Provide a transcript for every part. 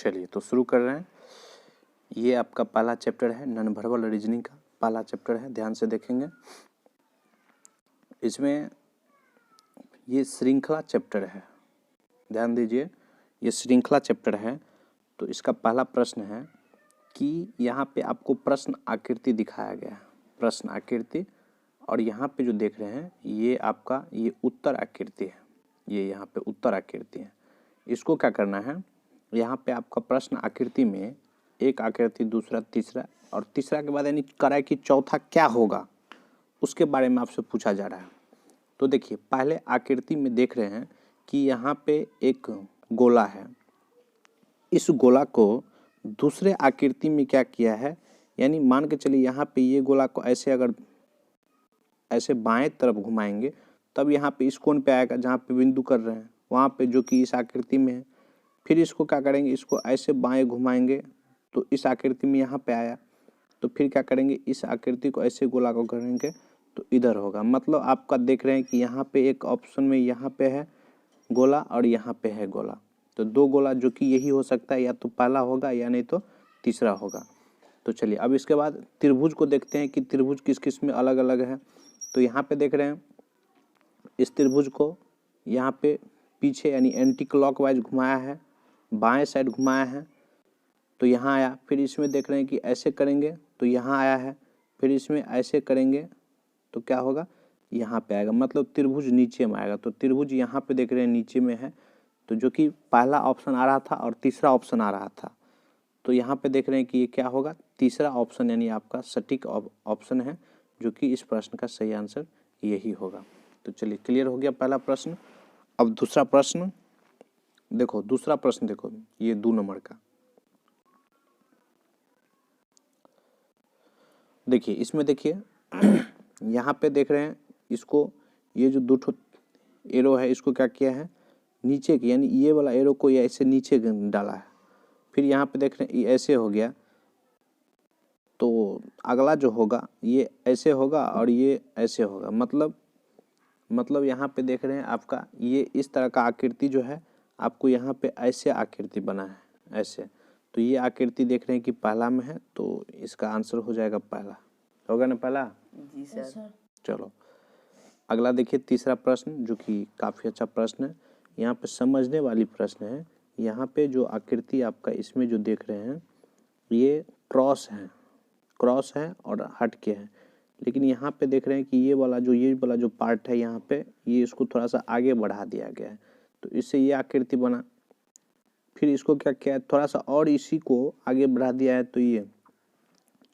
चलिए तो शुरू कर रहे हैं। ये आपका पहला चैप्टर है, नॉन वर्बल रीजनिंग का पहला चैप्टर है, ध्यान से देखेंगे। इसमें ये श्रृंखला चैप्टर है, ध्यान दीजिए, ये श्रृंखला चैप्टर है। तो इसका पहला प्रश्न है कि यहाँ पे आपको प्रश्न आकृति दिखाया गया है, प्रश्न आकृति, और यहाँ पे जो देख रहे हैं ये आपका ये उत्तर आकृति है, ये यहाँ पे उत्तर आकृति है। इसको क्या करना है, यहाँ पे आपका प्रश्न आकृति में एक आकृति, दूसरा, तीसरा, और तीसरा के बाद यानी कराए कि चौथा क्या होगा उसके बारे में आपसे पूछा जा रहा है। तो देखिए पहले आकृति में देख रहे हैं कि यहाँ पे एक गोला है, इस गोला को दूसरे आकृति में क्या किया है, यानी मान के चलिए यहाँ पे ये गोला को ऐसे अगर ऐसे बाएं तरफ घुमाएंगे तब यहाँ पे इस कोण पे आएगा जहाँ पे बिंदु कर रहे हैं, वहाँ पे जो कि इस आकृति में है। फिर इसको क्या करेंगे, इसको ऐसे बाएं घुमाएंगे तो इस आकृति में यहाँ पे आया, तो फिर क्या करेंगे, इस आकृति को ऐसे गोला को करेंगे तो इधर होगा। मतलब आपका देख रहे हैं कि यहाँ पे एक ऑप्शन में यहाँ पे है गोला और यहाँ पे है गोला, तो दो गोला जो कि यही हो सकता है, या तो पहला होगा या नहीं तो तीसरा होगा। तो चलिए अब इसके बाद त्रिभुज को देखते हैं कि त्रिभुज किस किस में अलग अलग है। तो यहाँ पे देख रहे हैं इस त्रिभुज को यहाँ पे पीछे यानी एंटी क्लॉकवाइज घुमाया है, बाएं साइड घुमाया है तो यहाँ आया। फिर इसमें देख रहे हैं कि ऐसे करेंगे तो यहाँ आया है, फिर इसमें ऐसे करेंगे तो क्या होगा, यहाँ पे आएगा। मतलब त्रिभुज नीचे में आएगा। तो त्रिभुज यहाँ पे देख रहे हैं नीचे में है, तो जो कि पहला ऑप्शन आ रहा था और तीसरा ऑप्शन आ रहा था, तो यहाँ पे देख रहे हैं कि ये क्या होगा, तीसरा ऑप्शन यानी आपका सटीक ऑप्शन है, जो कि इस प्रश्न का सही आंसर यही होगा। तो चलिए क्लियर हो गया पहला प्रश्न। अब दूसरा प्रश्न देखो, दूसरा प्रश्न देखो, ये 2 नंबर का देखिए। इसमें देखिए यहाँ पे देख रहे हैं इसको, ये जो 2 एरो है इसको क्या किया है, नीचे की यानी ये वाला एरो को ये ऐसे नीचे डाला है। फिर यहाँ पे देख रहे हैं ये ऐसे हो गया, तो अगला जो होगा ये ऐसे होगा और ये ऐसे होगा। मतलब यहाँ पे देख रहे हैं आपका ये इस तरह का आकृति जो है आपको यहाँ पे ऐसे आकृति बना है ऐसे, तो ये आकृति देख रहे हैं कि पहला में है, तो इसका आंसर हो जाएगा पहला। होगा ना पहला? जी सर। चलो अगला देखिए, तीसरा प्रश्न जो कि काफ़ी अच्छा प्रश्न है, यहाँ पे समझने वाली प्रश्न है। यहाँ पे जो आकृति आपका इसमें जो देख रहे हैं ये क्रॉस है और हट के है, लेकिन यहाँ पे देख रहे हैं कि ये वाला जो पार्ट है यहाँ पे ये इसको थोड़ा सा आगे बढ़ा दिया गया है, तो इससे ये आकृति बना। फिर इसको क्या किया है, थोड़ा सा और इसी को आगे बढ़ा दिया है, तो ये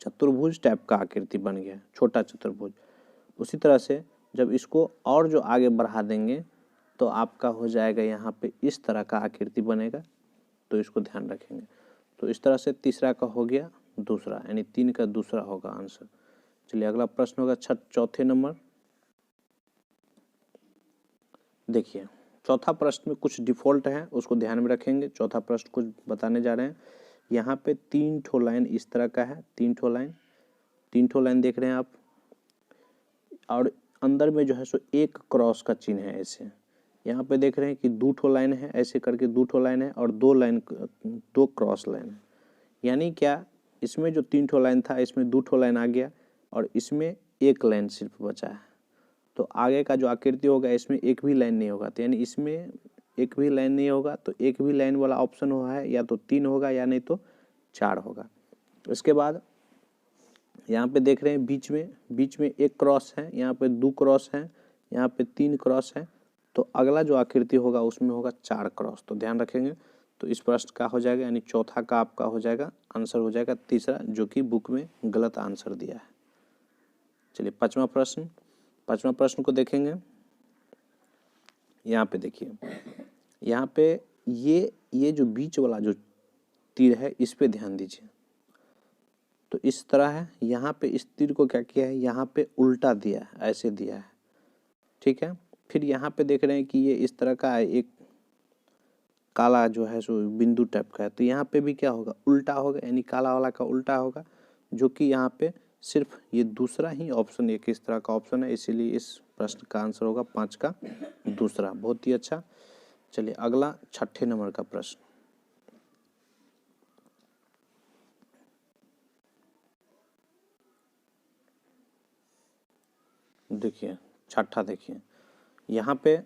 चतुर्भुज टाइप का आकृति बन गया, छोटा चतुर्भुज। उसी तरह से जब इसको और जो आगे बढ़ा देंगे तो आपका हो जाएगा यहाँ पे इस तरह का आकृति बनेगा, तो इसको ध्यान रखेंगे। तो इस तरह से तीसरा का हो गया दूसरा, यानी 3 का दूसरा होगा आंसर। चलिए अगला प्रश्न होगा चौथे नंबर। देखिए चौथा प्रश्न में कुछ डिफॉल्ट है, उसको ध्यान में रखेंगे। चौथा प्रश्न कुछ बताने जा रहे हैं। यहाँ पे 3 ठो लाइन इस तरह का है, 3 ठो लाइन देख रहे हैं आप, और अंदर में जो है सो एक क्रॉस का चिन्ह है ऐसे। यहाँ पे देख रहे हैं कि 2 ठो लाइन है, ऐसे करके 2 ठो लाइन है और 2 क्रॉस लाइन है। यानी क्या, इसमें जो 3 ठो लाइन था इसमें 2 ठो लाइन आ गया और इसमें एक लाइन सिर्फ बचा है। तो आगे का जो आकृति होगा इसमें एक भी लाइन नहीं होगा, तो यानी इसमें एक भी लाइन नहीं होगा, तो एक भी लाइन वाला ऑप्शन हुआ है, या तो 3 होगा या नहीं तो 4 होगा। इसके बाद यहाँ पे देख रहे हैं बीच में एक क्रॉस है, यहाँ पे 2 क्रॉस हैं, यहाँ पे 3 क्रॉस है, तो अगला जो आकृति होगा उसमें होगा 4 क्रॉस। तो ध्यान रखेंगे। तो इस प्रश्न का हो जाएगा, यानी चौथा का आपका हो जाएगा आंसर हो जाएगा तीसरा, जो कि बुक में गलत आंसर दिया है। चलिए पांचवा प्रश्न को देखेंगे। यहाँ पे देखिए, यहाँ पे ये जो बीच वाला जो तीर है इस पे ध्यान दीजिए। तो इस तरह है, यहाँ पे इस तीर को क्या किया है, यहाँ पे उल्टा दिया है, ऐसे दिया है, ठीक है। फिर यहाँ पे देख रहे हैं कि ये इस तरह का है, एक काला जो है सो बिंदु टाइप का है, तो यहाँ पे भी क्या होगा, उल्टा होगा, यानी काला वाला का उल्टा होगा, जो कि यहाँ पे सिर्फ ये दूसरा ही ऑप्शन एक इस तरह का ऑप्शन है, इसीलिए इस प्रश्न का आंसर होगा 5 का दूसरा। बहुत ही अच्छा। चलिए अगला 6ठे नंबर का प्रश्न। देखिए छठा देखिए यहाँ पे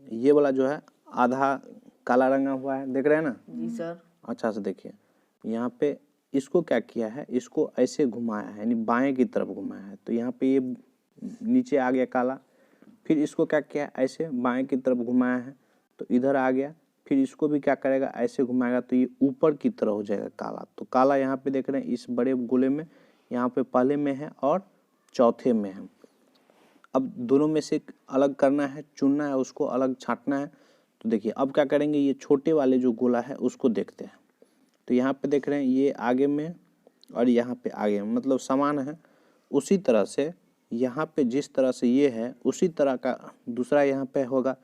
ये वाला जो है आधा काला रंगा हुआ है, देख रहे हैं ना? जी सर। अच्छा से देखिए यहाँ पे इसको क्या किया है, इसको ऐसे घुमाया है यानी बाएं की तरफ घुमाया है, तो यहाँ पे ये नीचे आ गया काला। फिर इसको क्या किया है, ऐसे बाएं की तरफ घुमाया है तो इधर आ गया। फिर इसको भी क्या करेगा, ऐसे घुमाएगा तो ये ऊपर की तरफ हो जाएगा काला। तो काला यहाँ पे देख रहे हैं इस बड़े गोले में, यहाँ पे पहले में है और चौथे में है। अब दोनों में से अलग करना है, चुनना है, उसको अलग छांटना है। तो देखिए अब क्या करेंगे, ये छोटे वाले जो गोला है उसको देखते हैं। तो यहाँ पे देख रहे हैं ये आगे में और यहाँ पे आगे में, मतलब समान है। उसी तरह से यहाँ पे जिस तरह से ये है उसी तरह का दूसरा यहाँ पे होगा।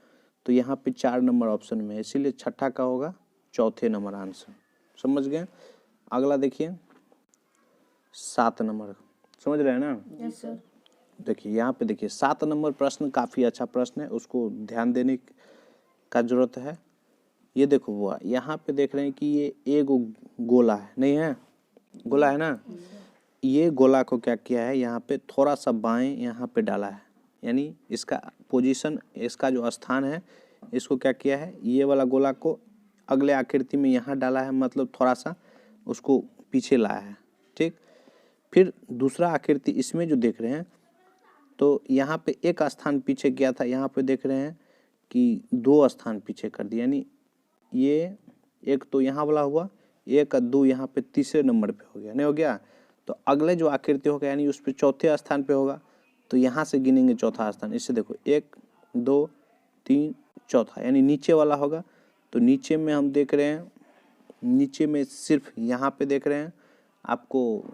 तो यहाँ पे 4 नंबर ऑप्शन में है, इसीलिए छठा का होगा चौथे नंबर आंसर। समझ गए? अगला देखिए 7 नंबर, समझ रहे हैं ना? Yes sir. देखिए यहाँ पे देखिए 7 नंबर प्रश्न काफ़ी अच्छा प्रश्न है, उसको ध्यान देने का जरूरत है। ये देखो हुआ यहाँ पे देख रहे हैं कि ये एक गोला है, नहीं है? गोला है ना? ये गोला को क्या किया है, यहाँ पे थोड़ा सा बाएं यहाँ पे डाला है, यानी इसका पोजीशन, इसका जो स्थान है इसको क्या किया है, ये वाला गोला को अगले आकृति में यहाँ डाला है, मतलब थोड़ा सा उसको पीछे लाया है। ठीक, फिर दूसरा आकृति इसमें जो देख रहे हैं तो यहाँ पे एक स्थान पीछे किया था, यहाँ पे देख रहे हैं कि 2 स्थान पीछे कर दिया, यानी ये एक तो यहाँ वाला हुआ, 1 और 2 यहाँ पे तीसरे नंबर पे हो गया, नहीं हो गया? तो अगले जो आकृति होगा यानी उस पर चौथे स्थान पे होगा, तो यहाँ से गिनेंगे चौथा स्थान। इससे देखो 1 2 3 चौथा, यानी नीचे वाला होगा। तो नीचे में हम देख रहे हैं, नीचे में सिर्फ यहाँ पे देख रहे हैं आपको,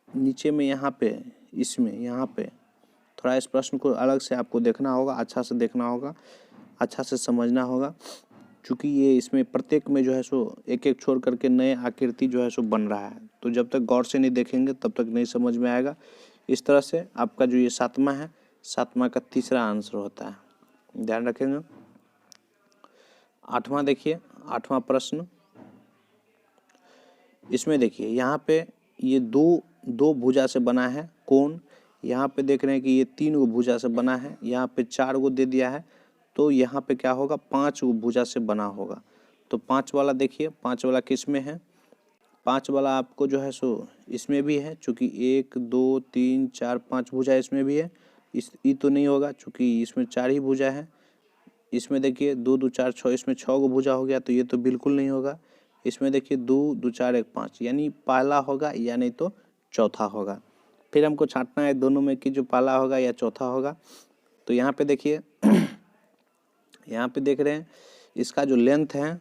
नीचे में यहाँ पे, इसमें यहाँ पे थोड़ा इस प्रश्न को अलग से आपको देखना होगा, अच्छा से देखना होगा, अच्छा से समझना होगा, क्योंकि ये इसमें प्रत्येक में जो है सो एक एक छोड़ करके नए आकृति जो है सो बन रहा है। तो जब तक गौर से नहीं देखेंगे तब तक नहीं समझ में आएगा। इस तरह से आपका जो ये 7वां है, 7वां का तीसरा आंसर होता है, ध्यान रखेंगे। 8वां देखिए, 8वां प्रश्न, इसमें देखिए यहाँ पे ये दो भुजा से बना है कोण। यहाँ पे देख रहे हैं कि ये 3 गो भुजा से बना है, यहाँ पे 4 गो दे दिया है, तो यहाँ पे क्या होगा, 5 गो भुजा से बना होगा। तो 5 वाला देखिए, 5 वाला किस में है, 5 वाला आपको जो है सो इसमें भी है, चूँकि 1 2 3 4 5 भुजा इसमें भी है। ये तो नहीं होगा चूँकि इसमें 4 ही भुजा है। इसमें देखिए 2 2 4 6, इसमें 6 गो भुजा हो गया, तो ये तो बिल्कुल नहीं होगा। इसमें देखिए 2 2 4 1 5, यानी पहला होगा या नहीं तो चौथा होगा। फिर हमको छांटना है दोनों में कि जो पहला होगा या चौथा होगा। तो यहाँ पे देखिए यहाँ पे देख रहे हैं इसका जो लेंथ है,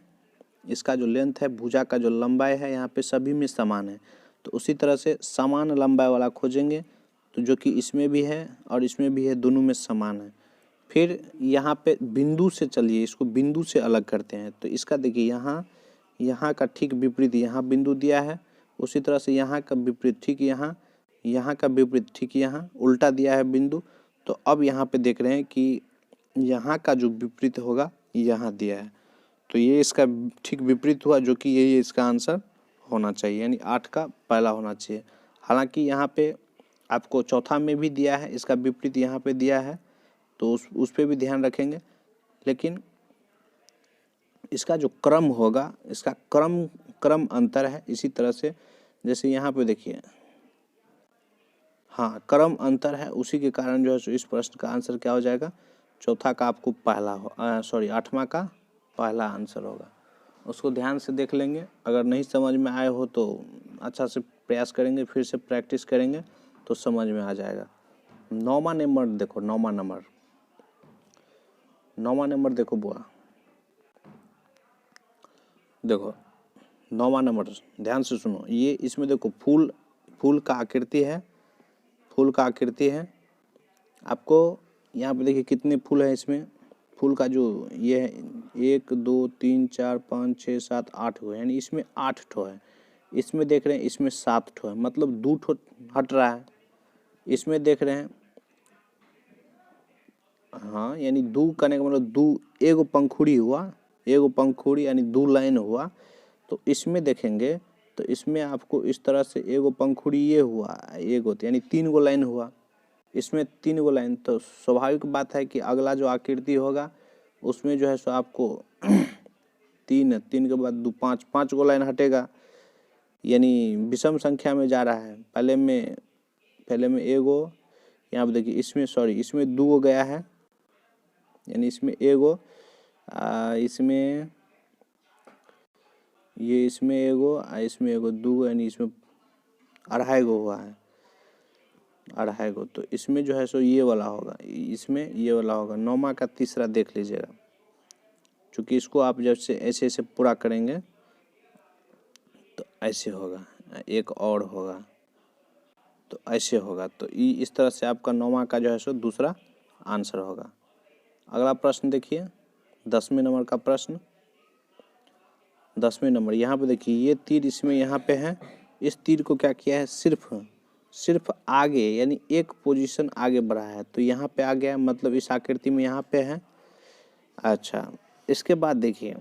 इसका जो लेंथ है, भुजा का जो लंबाई है, यहाँ पे सभी में समान है। तो उसी तरह से समान लंबाई वाला खोजेंगे, तो जो कि इसमें भी है और इसमें भी है, दोनों में समान है। फिर यहाँ पे बिंदु से चलिए, इसको बिंदु से अलग करते हैं। तो इसका देखिए यहाँ का ठीक विपरीत यहाँ बिंदु दिया है, उसी तरह से यहाँ का विपरीत ठीक यहाँ का विपरीत ठीक यहाँ उल्टा दिया है बिंदु। तो अब यहाँ पे देख रहे हैं कि यहाँ का जो विपरीत होगा यहाँ दिया है, तो ये इसका ठीक विपरीत हुआ, जो कि यही इसका आंसर होना चाहिए, यानी 8 का पहला होना चाहिए। हालांकि यहाँ पे आपको चौथा में भी दिया है, इसका विपरीत यहाँ पे दिया है, तो उस पर भी ध्यान रखेंगे। लेकिन इसका जो क्रम होगा, इसका क्रम अंतर है। इसी तरह से जैसे यहाँ पे देखिए, हाँ क्रम अंतर है, उसी के कारण जो है इस प्रश्न का आंसर क्या हो जाएगा, चौथा का आपको पहला हो 8वां का पहला आंसर होगा। उसको ध्यान से देख लेंगे, अगर नहीं समझ में आए हो तो अच्छा से प्रयास करेंगे, फिर से प्रैक्टिस करेंगे तो समझ में आ जाएगा। 9वां नंबर देखो, 9वां नंबर देखो बुआ, देखो 9वां नंबर ध्यान से सुनो। ये इसमें देखो फूल का आकृति है, फूल का आकृति है। आपको यहाँ पे देखिए कितने फूल है इसमें, फूल का जो ये है 1 2 3 4 5 6 7 8 हुए, यानी इसमें 8 ठो है। इसमें देख रहे हैं इसमें 7 ठो है, मतलब 2 ठो हट रहा है। इसमें देख रहे हैं, हाँ यानी 2 करने का मतलब 2 एगो पंखुड़ी हुआ, एगो पंखुड़ी यानी 2 लाइन हुआ। तो इसमें देखेंगे तो इसमें आपको इस तरह से एगो पंखुड़ी ये हुआ एगो, यानी 3 गो लाइन हुआ। इसमें 3 गो लाइन, तो स्वाभाविक बात है कि अगला जो आकृति होगा उसमें जो है सो आपको 3 3 के बाद 2 5 5 गो लाइन हटेगा, यानी विषम संख्या में जा रहा है। पहले में एगो, यहाँ पे देखिए इसमें सॉरी इसमें 2 गो गया है, यानी इसमें एगो, इसमें ये इसमें एगो, इसमें एगो 2 गो, यानी इसमें 2.5 गो हुआ है, 2.5 गो। तो इसमें जो है सो ये वाला होगा, इसमें ये वाला होगा। 9वां का तीसरा देख लीजिएगा, क्योंकि इसको आप जब से ऐसे ऐसे पूरा करेंगे तो ऐसे होगा, एक और होगा तो ऐसे होगा। तो इस तरह से आपका 9वां का जो है सो दूसरा आंसर होगा। अगला प्रश्न देखिए 10वें नंबर का प्रश्न। 10वें नंबर, यहाँ पे देखिए ये तीर इसमें यहाँ पे है, इस तीर को क्या किया है, सिर्फ आगे यानी एक पोजीशन आगे बढ़ा है, तो यहाँ पे आ गया, मतलब इस आकृति में यहाँ पे है। अच्छा, इसके बाद देखिए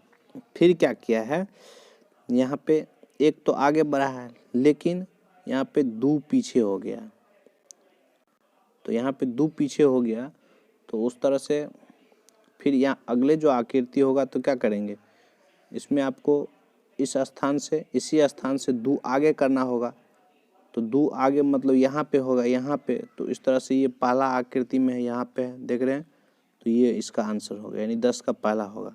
फिर क्या किया है, यहाँ पे एक तो आगे बढ़ा है लेकिन यहाँ पे 2 पीछे हो गया, तो यहाँ पे 2 पीछे हो गया, तो उस तरह से फिर यहाँ अगले जो आकृति होगा तो क्या करेंगे, इसमें आपको इस स्थान से इसी स्थान से 2 आगे करना होगा, तो 2 आगे मतलब यहाँ पे होगा, यहाँ पे, तो इस तरह से ये पहला आकृति में है, यहाँ पे है, देख रहे हैं, तो ये इसका आंसर होगा, यानी 10 का पहला होगा।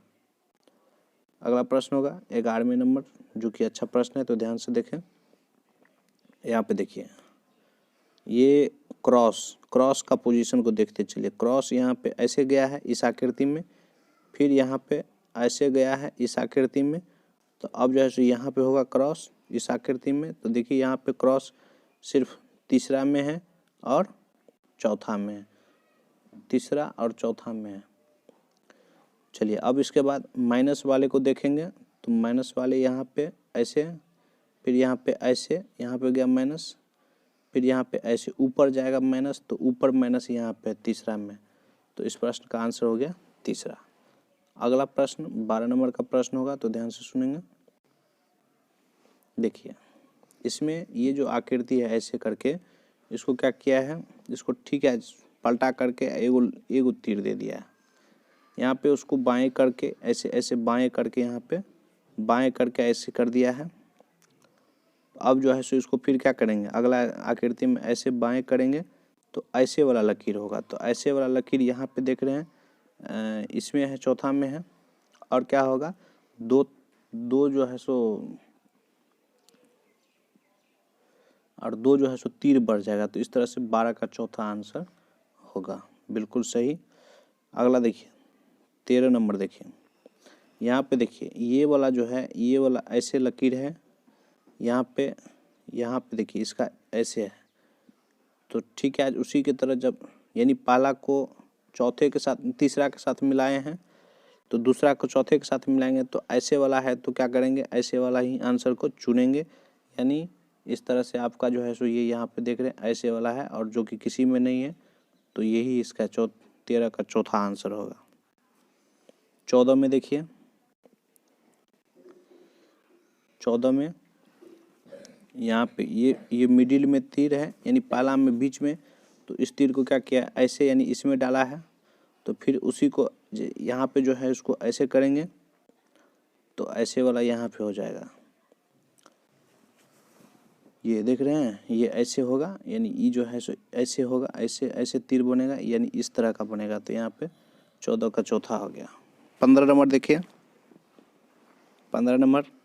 अगला प्रश्न होगा 11वें नंबर, जो कि अच्छा प्रश्न है, तो ध्यान से देखें। यहाँ पे देखिए ये क्रॉस का पोजीशन को देखते चलिए। क्रॉस यहाँ पे ऐसे गया है इस आकृति में, फिर यहाँ पे ऐसे गया है इस आकृति में, तो अब जो है सो यहाँ पे होगा क्रॉस इस आकृति में। तो देखिए यहाँ पे क्रॉस सिर्फ तीसरा में है और चौथा में है, तीसरा और चौथा में है। चलिए अब इसके बाद माइनस वाले को देखेंगे, तो माइनस वाले यहाँ पे ऐसे, फिर यहाँ पे ऐसे, यहाँ पे गया माइनस, फिर यहाँ पे ऐसे ऊपर जाएगा माइनस, तो ऊपर माइनस यहाँ पे तीसरा में, तो इस प्रश्न का आंसर हो गया तीसरा। अगला प्रश्न 12 नंबर का प्रश्न होगा, तो ध्यान से सुनेंगे। देखिए इसमें ये जो आकृति है ऐसे करके, इसको क्या किया है, इसको ठीक है पलटा करके एगो तीर दे दिया है, यहाँ पे उसको बाएं करके ऐसे ऐसे बाएं करके, यहाँ पे बाएं करके ऐसे कर दिया है। अब जो है सो इसको फिर क्या करेंगे, अगला आकृति में ऐसे बाएं करेंगे तो ऐसे वाला लकीर होगा, तो ऐसे वाला लकीर यहाँ पे देख रहे हैं इसमें है, चौथा में है, और क्या होगा, दो जो है सो तीर बढ़ जाएगा, तो इस तरह से 12 का चौथा आंसर होगा, बिल्कुल सही। अगला देखिए 13 नंबर, देखिए यहाँ पे देखिए ये वाला जो है, ये वाला ऐसे लकीर है, यहाँ पे देखिए इसका ऐसे है, तो ठीक है उसी की तरह जब यानी पहला को चौथे के साथ तीसरा के साथ मिलाए हैं, तो दूसरा को चौथे के साथ मिलाएंगे, तो ऐसे वाला है तो क्या करेंगे, ऐसे वाला ही आंसर को चुनेंगे, यानी इस तरह से आपका जो है सो ये यहाँ पे देख रहे हैं ऐसे वाला है, और जो कि किसी में नहीं है, तो यही इसका 13 का चौथा आंसर होगा। 14 में देखिए, 14 में यहाँ पे ये मिडिल में तीर है, यानी पहला में बीच में, तो इस तीर को क्या किया ऐसे, यानी इसमें डाला है, तो फिर उसी को यहाँ पे जो है उसको ऐसे करेंगे, तो ऐसे वाला यहाँ पे हो जाएगा, ये देख रहे हैं, ये ऐसे होगा, यानी ये जो है सो ऐसे होगा, ऐसे ऐसे तीर बनेगा, यानी इस तरह का बनेगा, तो यहाँ पे 14 का चौथा हो गया। 15 नंबर देखिए, 15 नंबर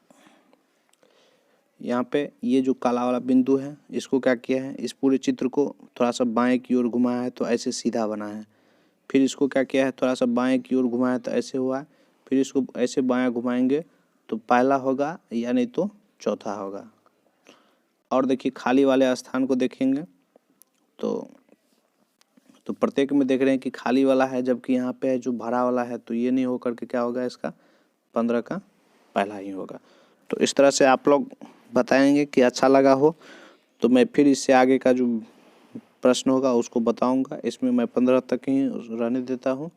यहाँ पे ये जो काला वाला बिंदु है, इसको क्या किया है, इस पूरे चित्र को थोड़ा सा बाएं की ओर घुमाया है, तो ऐसे सीधा बना है, फिर इसको क्या किया है, थोड़ा सा बाएं की ओर घुमाया तो ऐसे हुआ है, फिर इसको ऐसे बायां घुमाएंगे तो पहला होगा या नहीं तो चौथा होगा। और देखिए खाली वाले स्थान को देखेंगे तो प्रत्येक में देख रहे हैं कि खाली वाला है, जबकि यहाँ पे है जो भरा वाला है, तो ये नहीं होकर के क्या होगा, इसका 15 का पहला ही होगा। तो इस तरह से आप लोग बताएंगे कि अच्छा लगा हो, तो मैं फिर इससे आगे का जो प्रश्न होगा उसको बताऊंगा। इसमें मैं 15 तक ही रहने देता हूँ।